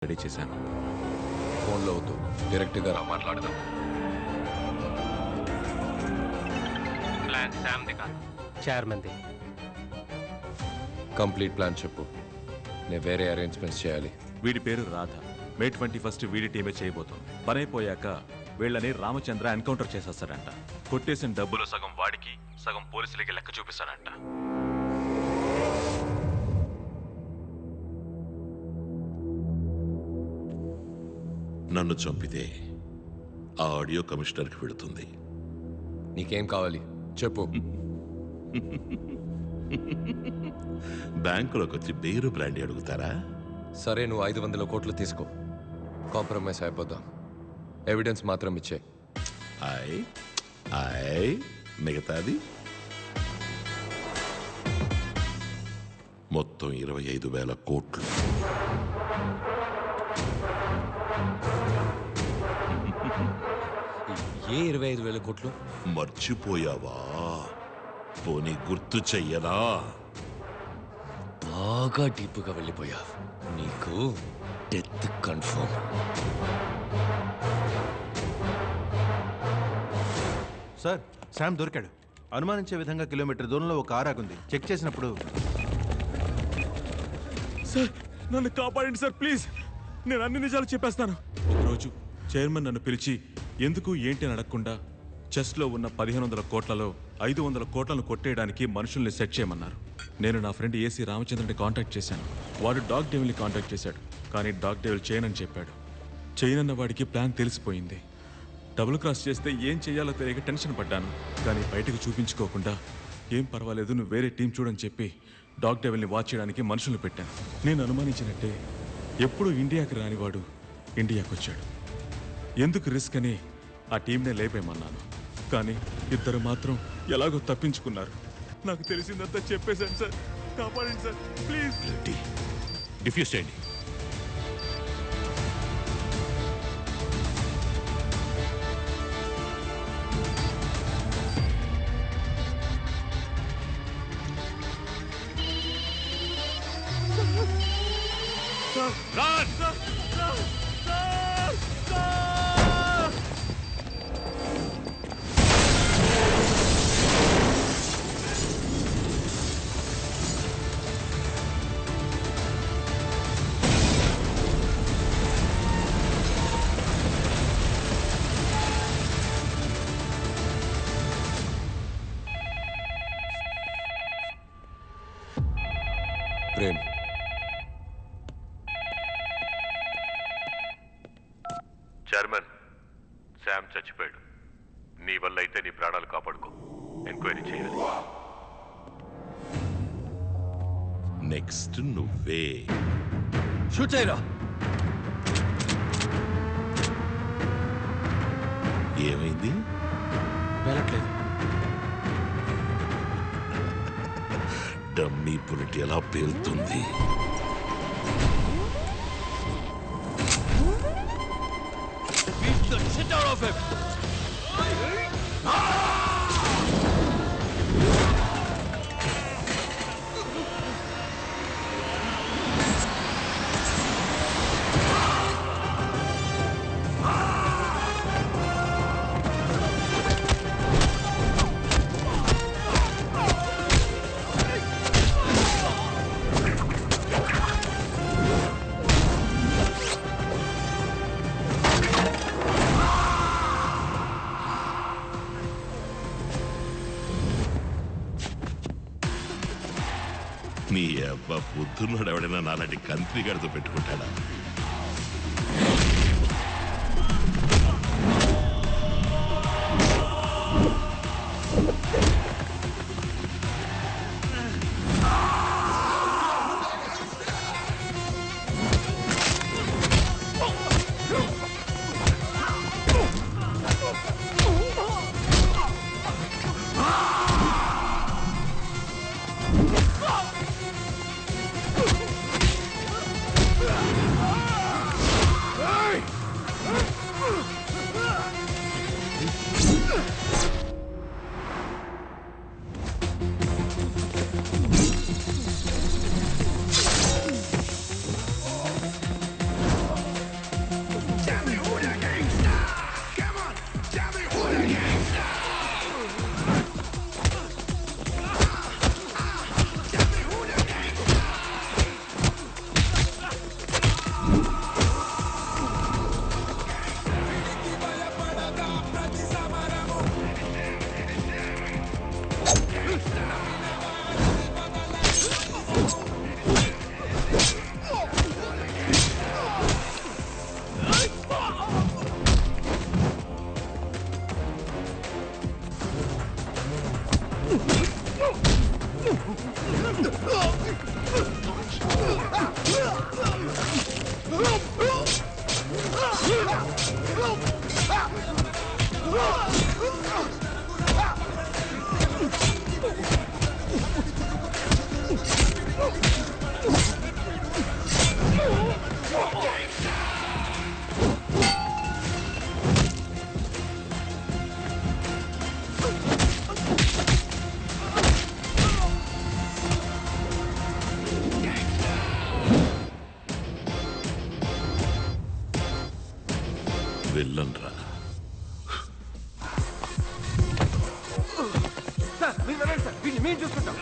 Ready చేశాను. ఫోన్లో వద్దు, డైరెక్ట్గా రా, మాట్లాడదాం. ప్లాన్ శామ్ది కాదు, చైర్మన్ది. కంప్లీట్ ప్లాన్ చెప్పు, నేను వేరే అరేంజ్మెంట్స్ చేయాలి. వీడి పేరు రాధ. మే 21 వీడి టీమే చేయబోతోంది. పనైపోయాక వీళ్ళని రామచంద్ర ఎన్కౌంటర్ చేసేస్తాడంట. కొట్టేసిన డబ్బులు సగం వాడికి, సగం పోలీసులకి లెక్క చూపిస్తాడంట. నన్ను చంపితే ఆ ఆడియో కమిషనర్కి వెళుతుంది. నీకేం కావాలి చెప్పు. బ్యాంకులోకి వచ్చి బేరు బ్రాండీ అడుగుతారా? సరే, నువ్వు 500 కోట్లు తీసుకో, కాంప్రమైజ్ అయిపోదాం. ఎవిడెన్స్ మాత్రం ఇచ్చే. మిగతాది మొత్తం 25,000 కోట్లు. ఏ 25,000 కోట్లు? మర్చిపోయావా? పోనీ గుర్తు చెయ్యనా? బాగా డీప్గా వెళ్ళిపోయా. నీకు డెత్ కన్ఫర్మ్. సార్, శామ్ దొరికాడు. అనుమానించే విధంగా కిలోమీటర్ దూరంలో ఒక కారు ఆగుంది. చెక్ చేసినప్పుడు సార్, నన్ను కాపాడండి సార్, ప్లీజ్. నేను అన్ని నిజాలు చెప్పేస్తాను. ఒకరోజు చైర్మన్ నన్ను పిలిచి ఎందుకు ఏంటి అని అడగకుండా చెస్లో ఉన్న 1500 కోట్లలో 500 కోట్లను కొట్టేయడానికి మనుషుల్ని సెట్ చేయమన్నారు. నేను నా ఫ్రెండ్ ఏసీ రామచంద్రని కాంటాక్ట్ చేశాను. వాడు డాగ్ డెవిల్ని కాంటాక్ట్ చేశాడు, కానీ డాగ్ డెవిల్ చేయనని చెప్పాడు. చేయనన్న వాడికి ప్లాన్ తెలిసిపోయింది. డబుల్ క్రాస్ చేస్తే ఏం చేయాలో తెలియక టెన్షన్ పడ్డాను. కానీ బయటకు చూపించుకోకుండా ఏం పర్వాలేదు, నువ్వు వేరే టీం చూడని చెప్పి డాగ్ డెవిల్ని వాచ్ చేయడానికి మనుషులు పెట్టాను. నేను అనుమానించినట్టే ఎప్పుడూ ఇండియాకి రానివాడు ఇండియాకి వచ్చాడు. ఎందుకు రిస్క్ అని ఆ టీంనే లేపేమన్నాను. కానీ ఇద్దరు మాత్రం ఎలాగో తప్పించుకున్నారు. నాకు తెలిసిందంతా చెప్పేశాను సార్, కాపాడండి సార్ ప్లీజ్. డిఫ్యూజ్ చేయండి. ప్రేమ్, చైర్మన్, శామ్ చచ్చిపోయాడు. నీ వల్ల అయితే నీ ప్రాణాలు కాపాడుకో. ఎంక్వైరీ చేయాలి. నెక్స్ట్ నువ్వే. షూట్ చేయరా. ఏమైంది? వెళ్ళట్లేదు. డమ్మీ బుల్లెట్ ఎలా పేలుతుంది? నీ అబ్బా పొద్దున్నాడు ఎవడైనా నాలాంటి కంత్రి గడితో పెట్టుకుంటాడా? వెళ్ళన్రా. సార్ మీరు వెళ్ళండి సార్, వీళ్ళు మేము చూసుకుంటాం.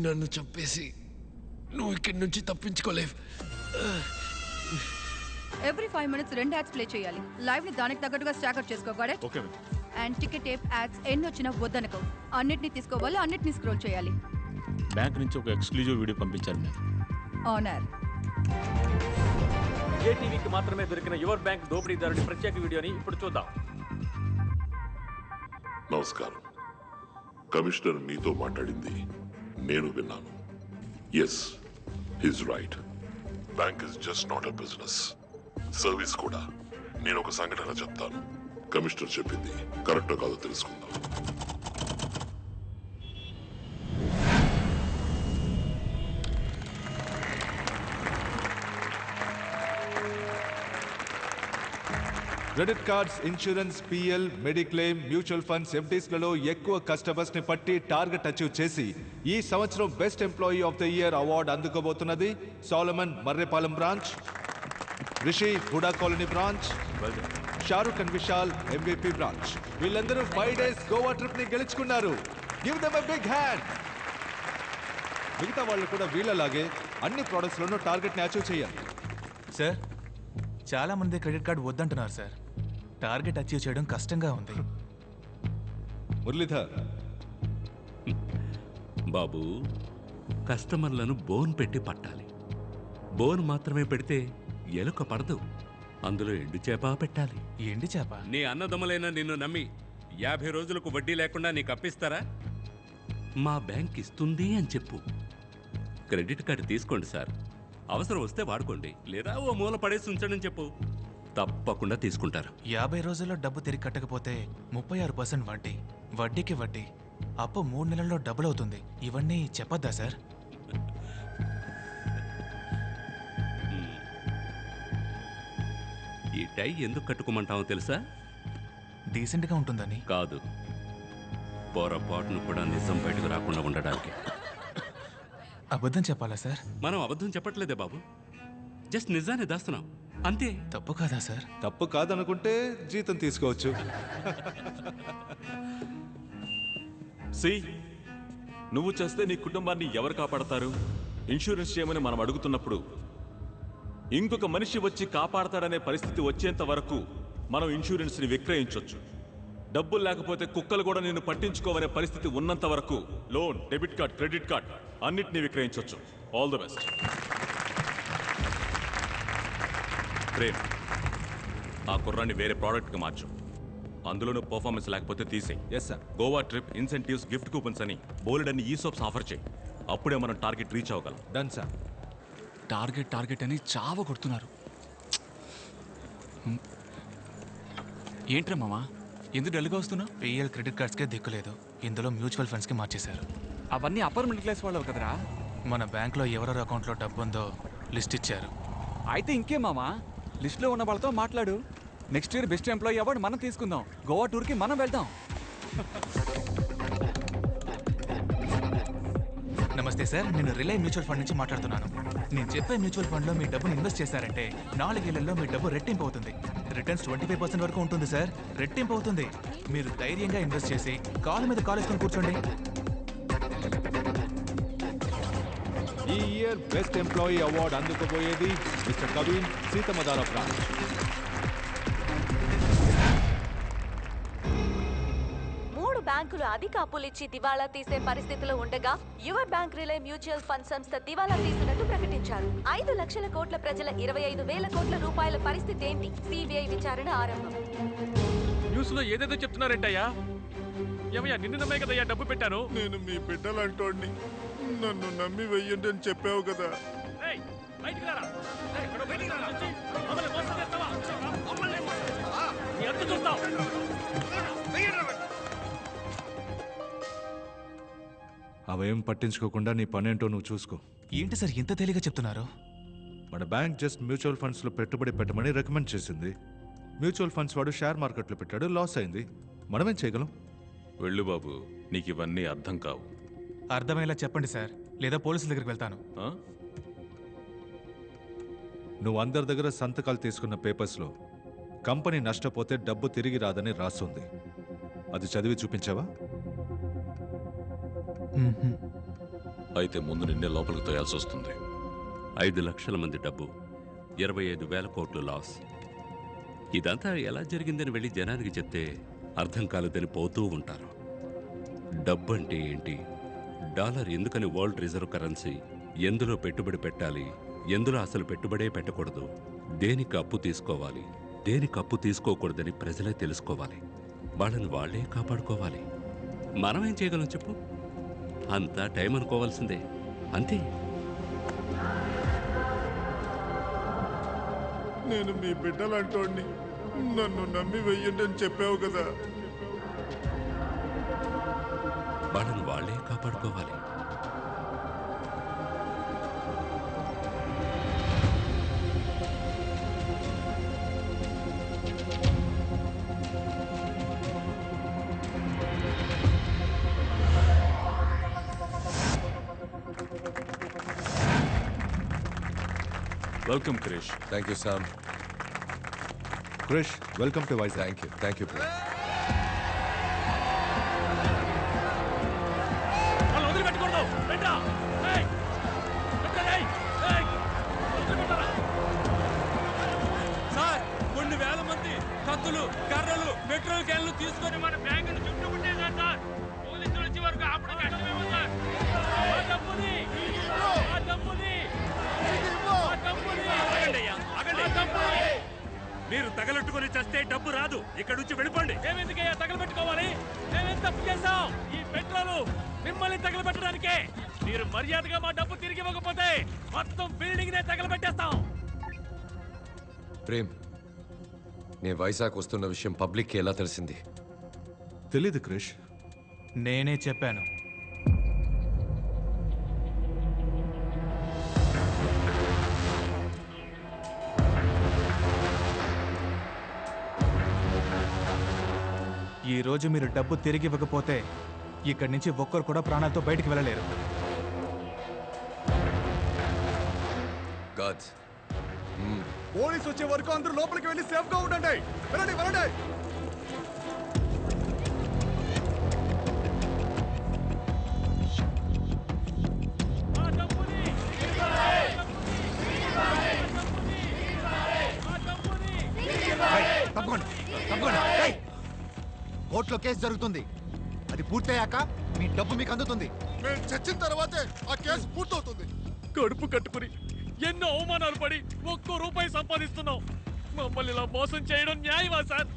నన్ను చంపేసి నువ్వు ఇక్కడి నుంచి తప్పించుకోలేవు. ఎవ్రీ 5 minutes 2 యాడ్స్ ప్లే చేయాలి. లైవ్ ని దానికి తగ్గట్టుగా స్టాకర్ చేసుకోవాలి. Okay and ticket tape ads ఎన్ని వచ్చినా వద్దనుకో. అన్నిటిని తీసుకోవాలి, అన్నిటిని స్క్రోల్ చేయాలి. బ్యాంక్ నుంచి ఒక ఎక్స్క్లూజివ్ వీడియో పంపించారు మ్యామ్. ఆనర్ ఏటీవీకి మాత్రమే దొరికిన యువర్ బ్యాంక్ దోపిడీదారుడి ప్రత్యేక వీడియోని ఇప్పుడు చూద్దాం. నమస్కారం. కమిషనర్ మీతో మాట్లాడింది నేను విన్నాను. Yes, he's right. Bank is just not a business, service కూడా. నేను ఒక సంఘటన చెప్తాను. కమిషనర్ చెప్పింది కరెక్టో కాదో తెలుసుకుందాం. Credit cards, insurance, PL, mediclaim, mutual funds, ఎఫ్డీస్లలో ఎక్కువ కస్టమర్స్ ని పట్టి టార్గెట్ అచీవ్ చేసి ఈ సంవత్సరం best employee of the year award అందుకోబోతున్నది Solomon Marripalem branch, Rishi Huda colony branch, Shahrukh and Vishal MVP branch. వీళ్ళందరూ 5 days గోవా ట్రిప్ ని గెలుచుకున్నారు. Give them a big hand. మిగతా వాళ్ళు కూడా వీళ్ళలాగే అన్ని ప్రొడక్ట్స్ లోనూ టార్గెట్ ని అచీవ్ చేయాలి. సార్, చాలా మంది క్రెడిట్ కార్డు వద్దంటున్నారు సార్. టార్గెట్ అచీవ్ చేయడం కష్టంగా ఉంది. మురళీధర్, బాబు, కస్టమర్లను బోన్ పెట్టి పట్టాలి. బోన్ మాత్రమే పెడితే ఎలుక పడదు. అందులో ఎండు చేప పెట్టాలి. ఎండి చేప? నీ అన్నదమ్ములైన నిన్ను నమ్మి 50 రోజులకు వడ్డీ లేకుండా నీకు అప్పిస్తారా? మా బ్యాంక్ ఇస్తుంది అని చెప్పు. క్రెడిట్ కార్డు తీసుకోండి సార్, అవసరం వస్తే వాడుకోండి, లేదా ఓ మూల పడేసి ఉంచండి చెప్పు. తప్పకుండా తీసుకుంటారు. 50 రోజుల్లో డబ్బు తిరిగి కట్టకపోతే 36% వడ్డీ, వడ్డీకి వడ్డీ, అప్పు 3 నెలల్లో డబుల్ అవుతుంది. ఇవన్నీ చెప్పొద్దా సార్? ఈ టై ఎందుకు కట్టుకోమంటావో తెలుసా? డీసెంట్గా ఉంటుందని కాదు, పొరపాటును కూడా నిజం బయటకు రాకుండా ఉండడానికి. అబద్ధం చెప్పాలా సార్? మనం అబద్ధం చెప్పట్లేదే బాబు, జస్ట్ నిజాన్ని దాస్తున్నాం అంతే. తప్పు కాదా సార్? తప్పు కాదనుకుంటే జీతం తీసుకోవచ్చు. సి, నువ్వు చేస్తే నీ కుటుంబాన్ని ఎవరు కాపాడతారు? ఇన్సూరెన్స్ చేయమని మనం అడుగుతున్నప్పుడు ఇంకొక మనిషి వచ్చి కాపాడతాడనే పరిస్థితి వచ్చేంత వరకు మనం ఇన్సూరెన్స్ని విక్రయించవచ్చు. డబ్బులు లేకపోతే కుక్కలు కూడా నిన్ను పట్టించుకోవనే పరిస్థితి ఉన్నంత వరకు loan, debit card, credit card అన్నిటినీ విక్రయించవచ్చు. All the best. ప్రేమ్, ఆ కుర్రాన్ని వేరే ప్రోడక్ట్కి మార్చు. అందులోనూ పర్ఫార్మెన్స్ లేకపోతే తీసేయి. Yes sir. Goa trip, incentives, gift coupons అని బోలెడన్ని ఈసోప్స్ ఆఫర్ చేయి. అప్పుడే మనం టార్గెట్ రీచ్ అవ్వగలం. Done sir. టార్గెట్ అని చావ కొడుతున్నారు. ఏంట్రా మామా, ఎందుకు డల్గా వస్తున్నావు? పిఎల్ క్రెడిట్ కార్డ్స్కే దిక్కులేదు, ఇందులో మ్యూచువల్ ఫండ్స్కి మార్చేశారు. అవన్నీ అప్పర్ మిడిల్ క్లాస్ వాళ్ళు కదరా. మన బ్యాంక్లో ఎవరెవరి అకౌంట్లో డబ్బు ఉందో లిస్ట్ ఇచ్చారు. అయితే ఇంకేం మామా, లిస్ట్లో ఉన్న వాళ్ళతో మాట్లాడు. Next year best employee award మనం తీసుకుందాం. గోవా టూర్కి మనం వెళ్దాం. నమస్తే సార్, నేను రిలై మ్యూచువల్ ఫండ్ నుంచి మాట్లాడుతున్నాను. నేను చెప్పే మ్యూచువల్ ఫండ్లో మీ డబ్బును ఇన్వెస్ట్ చేశారంటే 4 ఏళ్లలో మీ డబ్బు రెట్టింపు అవుతుంది. రిటర్న్స్ 25% వరకు ఉంటుంది సార్. రెట్టింపు అవుతుంది. మీరు ధైర్యంగా ఇన్వెస్ట్ చేసి కాలు మీద కాలు వేసుకొని కూర్చోండి. ఈ ఇయర్ బెస్ట్ ఎంప్లాయీ అవార్డు అందుకోబోయేది మిస్టర్ కవిన్ సీతమదార బ్రాంచ్. బ్యాంకులు అధిక అప్పులిచ్చి దివాళా తీసే పరిస్థితిలో ఉండగా యువ బ్యాంక్ రిలే మ్యూచువల్ ఫండ్ సంస్థ దివాళా తీసినట్టు ప్రకటించారు. 5 లక్షల కోట్ల ప్రజల 25,000 కోట్ల రూపాయల పరిస్థితి ఏంటి? సిబిఐ విచారణ ఆరంభం. న్యూస్ లో ఏదేదో చెప్తున్నారేంటయ్యా? ఏమయ్యా, నిన్ను నమ్మే కదయ్యా డబ్బు పెట్టాను. నేను మీ బిడ్డలంటోడిని, నన్ను నమ్మి వెయ్యండి అని చెప్పావు కదా. ఏయ్, బయటికి రారా. ఏయ్, ఇక్కడ బయటికి రారా. మమ్మల్ని మోసం చేస్తావా? మమ్మల్ని మోసం చేస్తావా? నీ అంతు చూస్తావు. అవేం పట్టించుకోకుండా నీ పనేంటో నువ్వు చూసుకో. ఏంటి సార్ ఇంత తేలిగా చెప్తున్నారు? మన బ్యాంక్ జస్ట్ మ్యూచువల్ ఫండ్స్లో పెట్టుబడి పెట్టమని రికమెండ్ చేసింది. మ్యూచువల్ ఫండ్స్ వాడు షేర్ మార్కెట్లో పెట్టాడు, లాస్ అయింది. మనమేం చేయగలం? వెళ్ళు బాబు, నీకు ఇవన్నీ అర్థం కావు. అర్థమయ్యేలా చెప్పండి సార్, లేదా పోలీసుల దగ్గరికి వెళ్తాను. నువ్వు అందరి దగ్గర సంతకాలు తీసుకున్న పేపర్స్లో కంపెనీ నష్టపోతే డబ్బు తిరిగి రాదని రాస్తుంది. అది చదివి చూపించావా? అయితే ముందు నిన్నే లోపలికి తోయాల్సి వస్తుంది. 5 లక్షల మంది డబ్బు, 25,000 కోట్లు లాస్. ఇదంతా ఎలా జరిగిందని వెళ్ళి జనానికి చెప్తే అర్థం కాలేదని పోతూ ఉంటారు. డబ్బు అంటే ఏంటి, డాలర్ ఎందుకని వరల్డ్ రిజర్వ్ కరెన్సీ, ఎందులో పెట్టుబడి పెట్టాలి, ఎందులో అసలు పెట్టుబడే పెట్టకూడదు, దేనికి అప్పు తీసుకోవాలి, దేనికి అప్పు తీసుకోకూడదని ప్రజలే తెలుసుకోవాలి. వాళ్ళని వాళ్లే కాపాడుకోవాలి. మనమేం చేయగలం చెప్పు? అంతా టైం అనుకోవాల్సిందే, అంతే. నేను మీ బిడ్డలంటోడిని, నన్ను నమ్మి వెయ్యండి అని చెప్పావు కదా. వాళ్ళని వాళ్లే కాపాడుకోవాలి. Welcome Krish. Thank you Sam. Krish, welcome to Vizag. Thank you. వాళ్ళు వదిలిపెట్టకూడదు. రండా. ఏయ్, రండా, ఏయ్, ఏయ్, వదిలిపెట్టరా. సార్, కొన్ని వేల మంది కత్తులు, కర్రలు, పెట్రోల్ క్యాన్లు తీసుకొని మన బ్యాంకును చుట్టుకుంటేశారు సార్. పోలీసులు వచ్చే వరకు అప్పుడు కష్టమేమో సార్. ఆ డబ్బుని, ఆ డబ్బుని, ఆ డబ్బుని. ఆగండి అయ్యా, ఆగండి. ఆ డబ్బుని మీరు తగలెట్టుకుని చస్తే డబ్బు రాదు. ఇక్కడ నుంచి వెళ్ళిపోండి. మేమెందుకయ్యా తగలబెట్టుకోవాలి? మేమేం తప్పు చేశాం? ఈ పెట్రోలు మిమ్మల్ని తగలబెట్టడానికే. మీరు మర్యాదగా మా డబ్బు తిరిగి ఇవ్వకపోతే మొత్తం బిల్డింగ్ నే తగలబెట్టేస్తాం. ప్రేమ్, నేను వైజాగ్ వస్తున్న విషయం పబ్లిక్కి ఎలా తెలిసింది? తెలీదు క్రిష్. నేనే చెప్పాను. ఈ రోజు మీరు డబ్బు తిరిగి ఇవ్వకపోతే ఇక్కడి నుంచి ఒక్కరు కూడా ప్రాణాలతో బయటికి వెళ్ళలేరు. గాడ్స్. పోలీసు వచ్చే వరకు అందరూ లోపలికి వెళ్ళి సేఫ్ గా ఉండండి. వెళ్ళండి, వెళ్ళండి. కోర్టులో కేసు జరుగుతుంది. అది పూర్తయ్యాక మీ డబ్బు మీకు అందుతుంది. మేము చచ్చిన తర్వాతే ఆ కేసు పూర్తవుతుంది. కడుపు కట్టుకుని ఎన్నో అవమానాలు పడి ₹1 సంపాదిస్తున్నాం. మమ్మల్ని ఇలా మోసం చేయడం న్యాయమా సార్?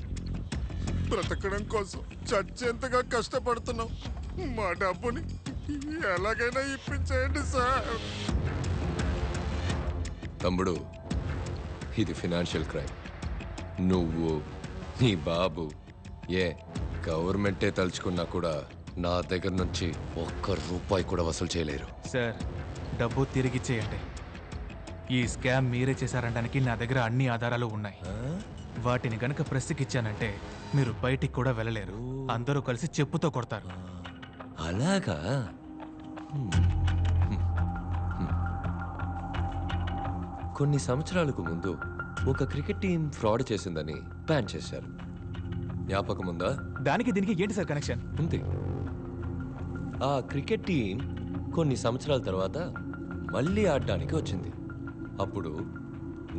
బ్రతకడం కోసం చచ్చేంతగా కష్టపడుతున్నాం. మా డబ్బుని ఎలాగైనా ఇప్పించేయండి సార్. తమ్ముడు, ఇది ఫినాన్షియల్ క్రైమ్. నువ్వు, నీ బాబు, గవర్నమెంటే తలుచుకున్నా కూడా నా దగ్గర నుంచి ₹1 కూడా వసూలు చేయలేరు. సార్, డబ్బు తిరిగిచ్చేయండి. ఈ స్కామ్ మీరే చేశారనడానికి నా దగ్గర అన్ని ఆధారాలు ఉన్నాయి. వాటిని గనక ప్రెస్కి ఇచ్చానంటే మీరు బయటికి కూడా వెళ్ళలేరు. అందరూ కలిసి చెప్పుతో కొడతారు. అలాగా? కొన్ని సంవత్సరాలకు ముందు ఒక క్రికెట్ టీం ఫ్రాడ్ చేసిందని బ్యాన్ చేశారు. జ్ఞాపకం ఉందా? దానికి దీనికి ఏంటి సార్ కనెక్షన్? ఉంది. ఆ క్రికెట్ టీం కొన్ని సంవత్సరాల తర్వాత మళ్ళీ ఆడడానికి వచ్చింది. అప్పుడు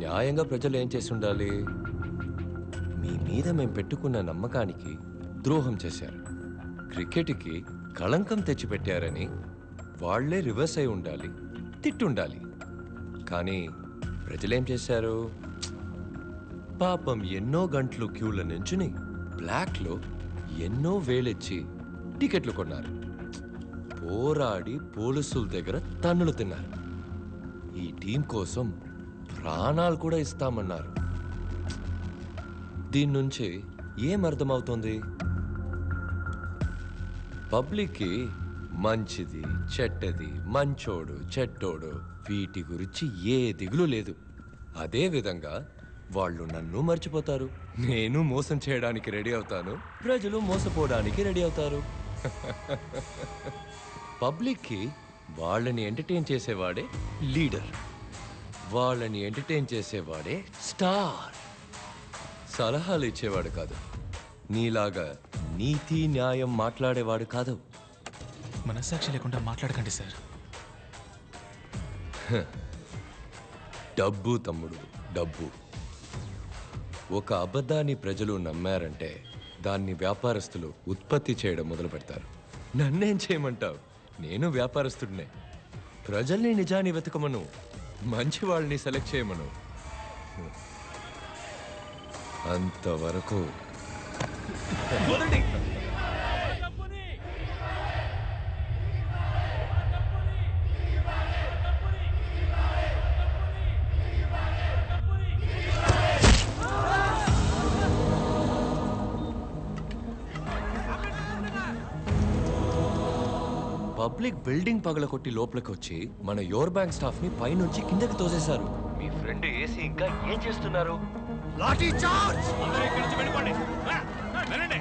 న్యాయంగా ప్రజలు ఏం చేసి ఉండాలి? మీ మీద మేము పెట్టుకున్న నమ్మకానికి ద్రోహం చేశారు, క్రికెట్కి కళంకం తెచ్చిపెట్టారని వాళ్లే రివర్స్ అయి ఉండాలి, తిట్టుండాలి. కానీ ప్రజలేం చేశారు? పాపం ఎన్నో గంటలు క్యూల నుంచుని బ్లాక్లో ఎన్నో వేలెచ్చి టికెట్లు కొన్నారు. పోరాడి పోలీసుల దగ్గర తన్నులు తిన్నారు. ఈ టీం కోసం ప్రాణాలు కూడా ఇస్తామన్నారు. దీని నుంచి ఏం అర్థమవుతుంది? పబ్లిక్కి మంచిది చెడ్డది, మంచోడు చెడ్డోడు వీటి గురించి ఏ దిగులు లేదు. అదే విధంగా వాళ్ళు నన్ను మర్చిపోతారు, నేను మోసం చేయడానికి రెడీ అవుతాను, ప్రజలు మోసపోవడానికి రెడీ అవుతారు. పబ్లిక్కి వాళ్ళని ఎంటర్టైన్ చేసేవాడే లీడర్, వాళ్ళని ఎంటర్టైన్ చేసేవాడే స్టార్. సలహాలు ఇచ్చేవాడు కాదు, నీలాగా నీతి న్యాయం మాట్లాడేవాడు కాదు. మనస్సాక్షి లేకుండా మాట్లాడకండి సార్. డబ్బు తమ్ముడు, డబ్బు. ఒక అబద్ధాన్ని ప్రజలు నమ్మారంటే దాన్ని వ్యాపారస్తులు ఉత్పత్తి చేయడం మొదలు పెడతారు. నన్నేం చేయమంటావు? నేను వ్యాపారస్తుడినే. ప్రజల్ని నిజాన్ని వెతకమను, మంచి వాళ్ళని సెలెక్ట్ చేయమను. అంతవరకు పబ్లిక్ బిల్డింగ్ పగలకొట్టి లోపలికి వచ్చి మన యోర్ బ్యాంక్ స్టాఫ్ ని పైనుంచి కిందకి తోసేశారు. మీ ఫ్రెండ్ ఏసీ ఇంకా ఏం చేస్తున్నారు? లాఠీ చార్జ్! అందరూ ఇక్కడి నుంచి వెళ్ళిపోండి. వెళ్ళండి.